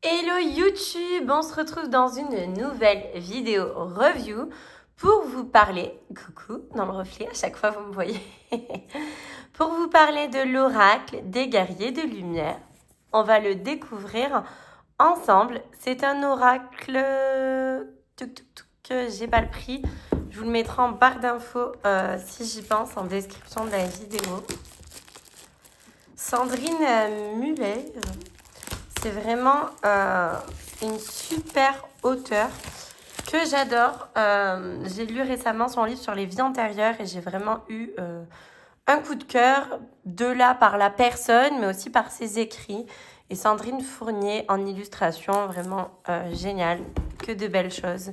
Hello YouTube, on se retrouve dans une nouvelle vidéo review pour vous parler, coucou dans le reflet, à chaque fois vous me voyez, pour vous parler de l'oracle des guerriers de lumière. On va le découvrir ensemble. C'est un oracle, j'ai pas le prix, je vous le mettrai en barre d'infos si j'y pense en description de la vidéo. Sandrine Muller. C'est vraiment une super auteure que j'adore. J'ai lu récemment son livre sur les vies antérieures et j'ai vraiment eu un coup de cœur, de là par la personne, mais aussi par ses écrits. Et Sandrine Fournier en illustration, vraiment génial, que de belles choses.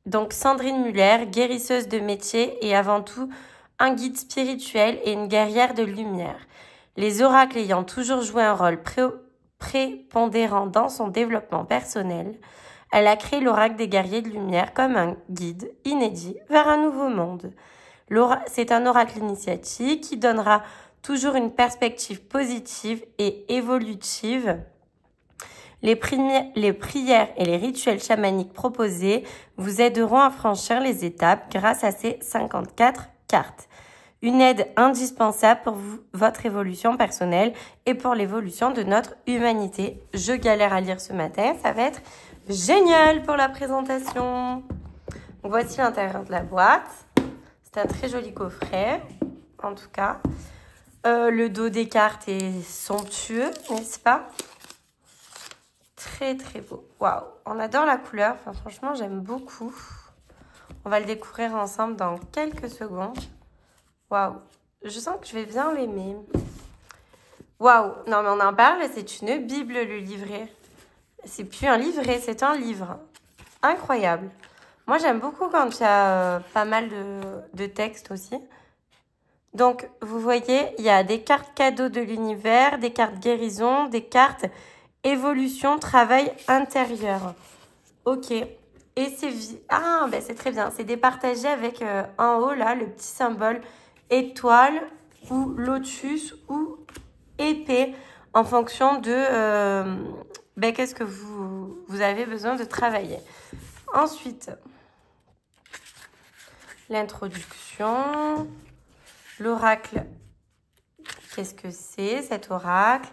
Donc Sandrine Muller, guérisseuse de métier et avant tout un guide spirituel et une guerrière de lumière. Les oracles ayant toujours joué un rôle prépondérant dans son développement personnel, elle a créé l'oracle des guerriers de lumière comme un guide inédit vers un nouveau monde. C'est un oracle initiatique qui donnera toujours une perspective positive et évolutive. Les prières et les rituels chamaniques proposés vous aideront à franchir les étapes grâce à ces 54 cartes. Une aide indispensable pour votre évolution personnelle et pour l'évolution de notre humanité. Je galère à lire ce matin, ça va être génial pour la présentation. Donc voici l'intérieur de la boîte. C'est un très joli coffret, en tout cas. Le dos des cartes est somptueux, n'est-ce pas? Très très beau. Waouh, on adore la couleur. Enfin, franchement, j'aime beaucoup. On va le découvrir ensemble dans quelques secondes. Waouh, je sens que je vais bien l'aimer. Waouh, non mais on en parle, c'est une Bible le livret. C'est plus un livret, c'est un livre. Incroyable. Moi j'aime beaucoup quand il y a pas mal de textes aussi. Donc vous voyez, il y a des cartes cadeaux de l'univers, des cartes guérison, des cartes évolution, travail intérieur. Ok. Et c'est très bien. C'est départagé avec en haut là le petit symbole étoile ou lotus ou épée en fonction de qu'est-ce que vous avez besoin de travailler. Ensuite, l'introduction, l'oracle, qu'est-ce que c'est cet oracle?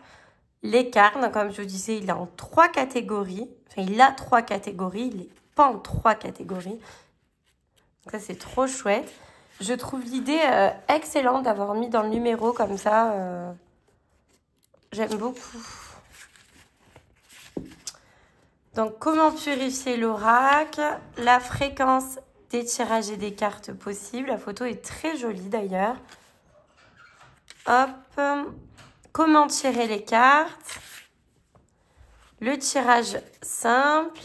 Les cartes, donc, comme je vous disais, il est en 3 catégories. Enfin, il a 3 catégories, il n'est pas en 3 catégories. Donc ça, c'est trop chouette. Je trouve l'idée excellente d'avoir mis dans le numéro comme ça. J'aime beaucoup. Donc, comment purifier l'oracle? La fréquence des tirages et des cartes possibles. La photo est très jolie d'ailleurs. Hop. Comment tirer les cartes? Le tirage simple.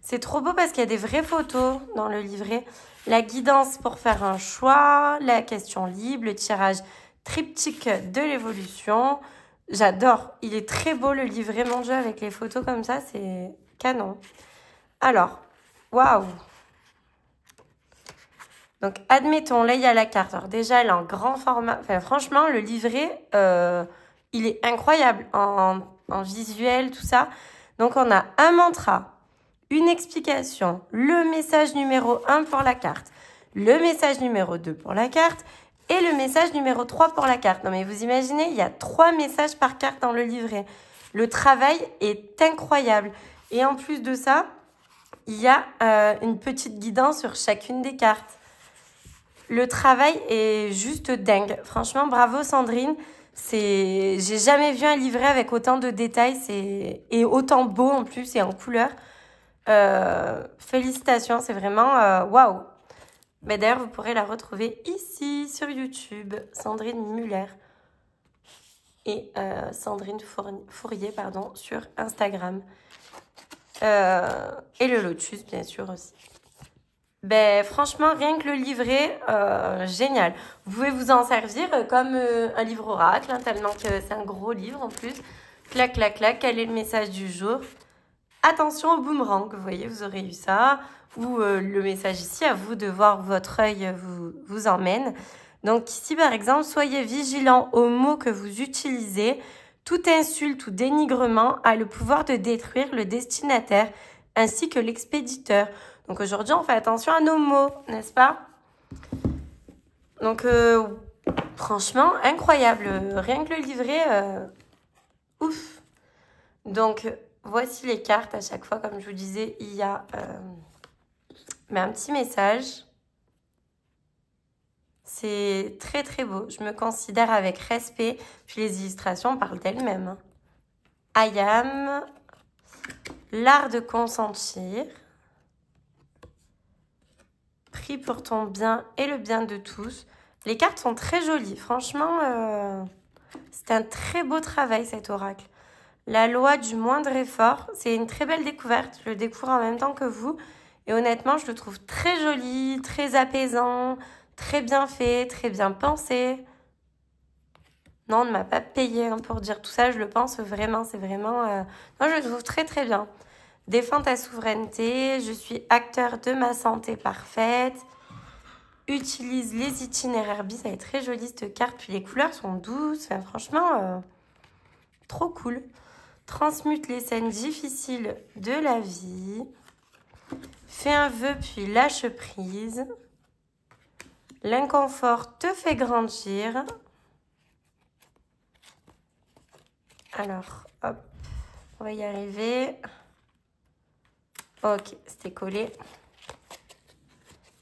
C'est trop beau parce qu'il y a des vraies photos dans le livret. La guidance pour faire un choix, la question libre, le tirage triptyque de l'évolution. J'adore. Il est très beau le livret, mon Dieu, avec les photos comme ça, c'est canon. Alors, waouh. Donc, admettons, là, il y a la carte. Alors déjà, elle est en grand format. Enfin, franchement, le livret, il est incroyable en visuel, tout ça. Donc, on a un mantra. Une explication, le message numéro 1 pour la carte, le message numéro 2 pour la carte et le message numéro 3 pour la carte. Non mais vous imaginez, il y a 3 messages par carte dans le livret. Le travail est incroyable. Et en plus de ça, il y a une petite guidance sur chacune des cartes. Le travail est juste dingue. Franchement, bravo Sandrine. J'ai jamais vu un livret avec autant de détails et autant beau en plus et en couleur. Félicitations, c'est vraiment waouh. Mais d'ailleurs, vous pourrez la retrouver ici sur YouTube, Sandrine Muller et Sandrine Fourier, pardon, sur Instagram. Et le lotus, bien sûr aussi. Franchement, rien que le livret, génial. Vous pouvez vous en servir comme un livre oracle, hein, tellement que c'est un gros livre en plus. Clac, clac, clac, quel est le message du jour? Attention au boomerang, vous voyez, vous aurez eu ça. Ou le message ici, à vous de voir votre œil vous emmène. Donc ici, par exemple, soyez vigilant aux mots que vous utilisez. Toute insulte ou dénigrement a le pouvoir de détruire le destinataire ainsi que l'expéditeur. Donc aujourd'hui, on fait attention à nos mots, n'est-ce pas? Donc, franchement, incroyable. Rien que le livret, ouf. Donc, voici les cartes. À chaque fois, comme je vous disais, il y a un petit message. C'est très, très beau. Je me considère avec respect. Puis les illustrations parlent d'elles-mêmes. I am, l'art de consentir. Prie pour ton bien et le bien de tous. Les cartes sont très jolies. Franchement, c'est un très beau travail, cet oracle. La loi du moindre effort, c'est une très belle découverte. Je le découvre en même temps que vous. Et honnêtement, je le trouve très joli, très apaisant, très bien fait, très bien pensé. Non, on ne m'a pas payé pour dire tout ça. Je le pense vraiment. C'est vraiment... Non, je le trouve très, très bien. Défends ta souveraineté. Je suis acteur de ma santé parfaite. Utilise les itinéraires bis. Elle est très jolie, cette carte. Puis les couleurs sont douces. Enfin, franchement, trop cool. Transmute les scènes difficiles de la vie. Fais un vœu, puis lâche prise. L'inconfort te fait grandir. Alors, hop, on va y arriver. Ok, c'était collé.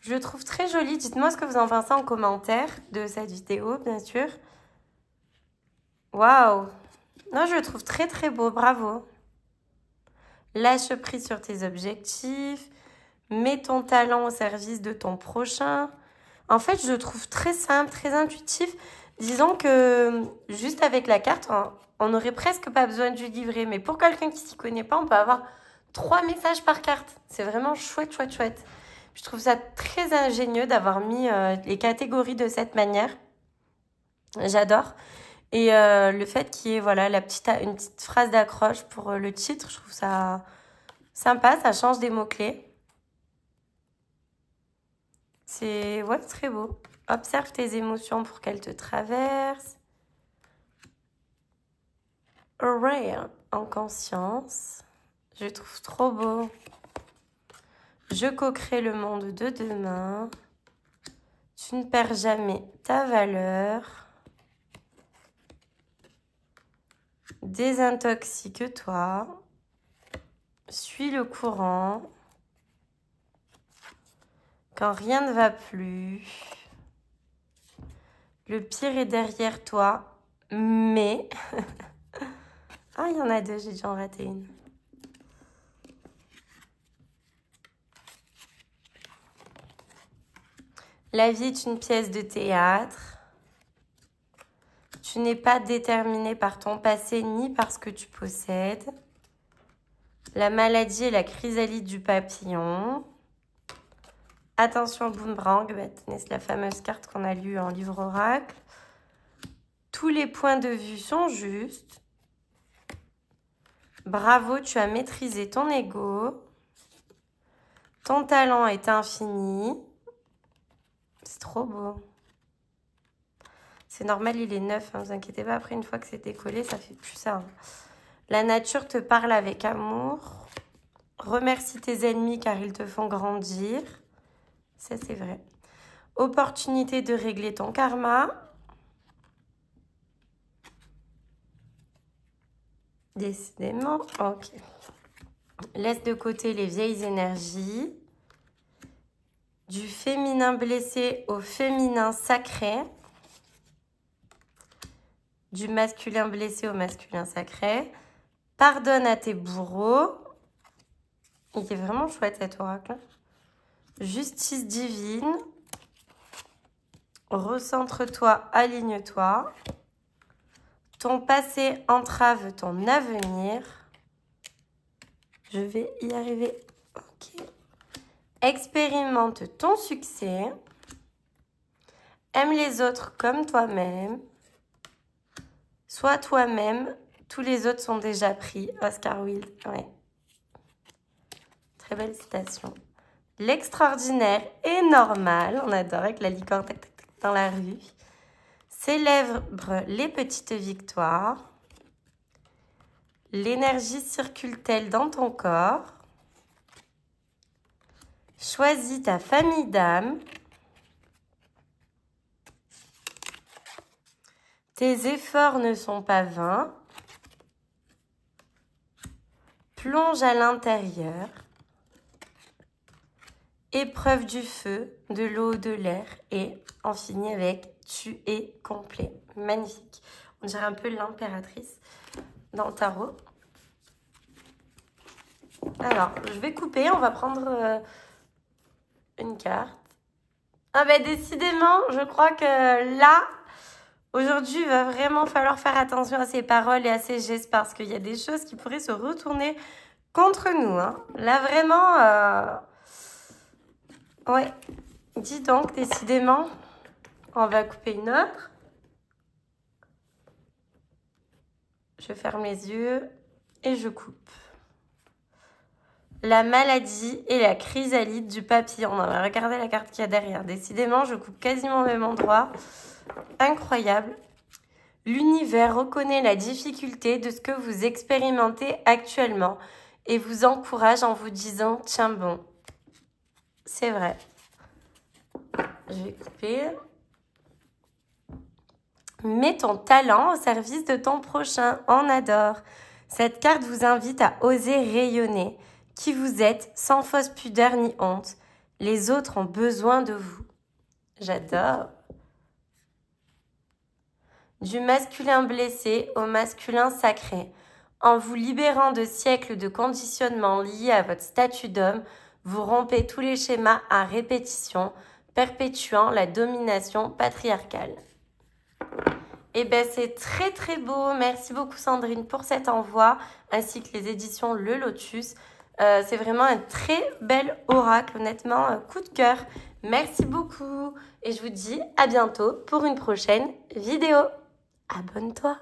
Je le trouve très joli. Dites-moi ce que vous en pensez en commentaire de cette vidéo, bien sûr. Waouh! Non, je le trouve très, très beau. Bravo. Lâche prise sur tes objectifs. Mets ton talent au service de ton prochain. En fait, je le trouve très simple, très intuitif. Disons que juste avec la carte, on n'aurait presque pas besoin du livret. Mais pour quelqu'un qui s'y connaît pas, on peut avoir 3 messages par carte. C'est vraiment chouette, chouette, chouette. Je trouve ça très ingénieux d'avoir mis les catégories de cette manière. J'adore. Et le fait qu'il y ait voilà, une petite phrase d'accroche pour le titre, je trouve ça sympa. Ça change des mots-clés. C'est très beau. Observe tes émotions pour qu'elles te traversent. Aware en conscience. Je trouve trop beau. Je co-crée le monde de demain. Tu ne perds jamais ta valeur. Désintoxique-toi. Suis le courant. Quand rien ne va plus. Le pire est derrière toi, mais... Ah, il y en a 2, j'ai déjà en raté une. La vie est une pièce de théâtre. Tu n'es pas déterminé par ton passé ni par ce que tu possèdes. La maladie est la chrysalide du papillon. Attention au boomerang, c'est la fameuse carte qu'on a lue en livre oracle. Tous les points de vue sont justes. Bravo, tu as maîtrisé ton ego. Ton talent est infini. C'est trop beau. C'est normal, il est neuf, ne vous inquiétez pas. Après, une fois que c'est décollé, ça fait plus ça. La nature te parle avec amour. Remercie tes ennemis car ils te font grandir. Ça, c'est vrai. Opportunité de régler ton karma. Décidément, ok. Laisse de côté les vieilles énergies. Du féminin blessé au féminin sacré. Du masculin blessé au masculin sacré. Pardonne à tes bourreaux. Il est vraiment chouette cet oracle. Justice divine. Recentre-toi, aligne-toi. Ton passé entrave ton avenir. Je vais y arriver. Ok. Expérimente ton succès. Aime les autres comme toi-même. Sois toi-même. Tous les autres sont déjà pris. Oscar Wilde. Ouais. Très belle citation. L'extraordinaire est normal. On adore avec la licorne tac, tac, tac, dans la rue. Célèbre les petites victoires. L'énergie circule-t-elle dans ton corps? Choisis ta famille d'âme. Tes efforts ne sont pas vains. Plonge à l'intérieur. Épreuve du feu, de l'eau, de l'air. Et on finit avec tu es complet. Magnifique. On dirait un peu l'impératrice dans le tarot. Alors, je vais couper. On va prendre une carte. Ah ben décidément, je crois que là, aujourd'hui, il va vraiment falloir faire attention à ses paroles et à ses gestes parce qu'il y a des choses qui pourraient se retourner contre nous. Hein. Là, vraiment, ouais. Dis donc, décidément, on va couper une autre. Je ferme les yeux et je coupe. La maladie et la chrysalide du papillon. On va regarder la carte qu'il y a derrière. Décidément, je coupe quasiment au même endroit. Incroyable. L'univers reconnaît la difficulté de ce que vous expérimentez actuellement et vous encourage en vous disant « Tiens bon, c'est vrai. » Je vais couper. Mets ton talent au service de ton prochain. On adore. Cette carte vous invite à oser rayonner. Qui vous êtes, sans fausse pudeur ni honte. Les autres ont besoin de vous. J'adore. Du masculin blessé au masculin sacré. En vous libérant de siècles de conditionnements liés à votre statut d'homme, vous rompez tous les schémas à répétition, perpétuant la domination patriarcale. Eh bien, c'est très très beau. Merci beaucoup Sandrine pour cet envoi, ainsi que les éditions Le Lotus. C'est vraiment un très bel oracle, honnêtement, coup de cœur. Merci beaucoup et je vous dis à bientôt pour une prochaine vidéo. Abonne-toi.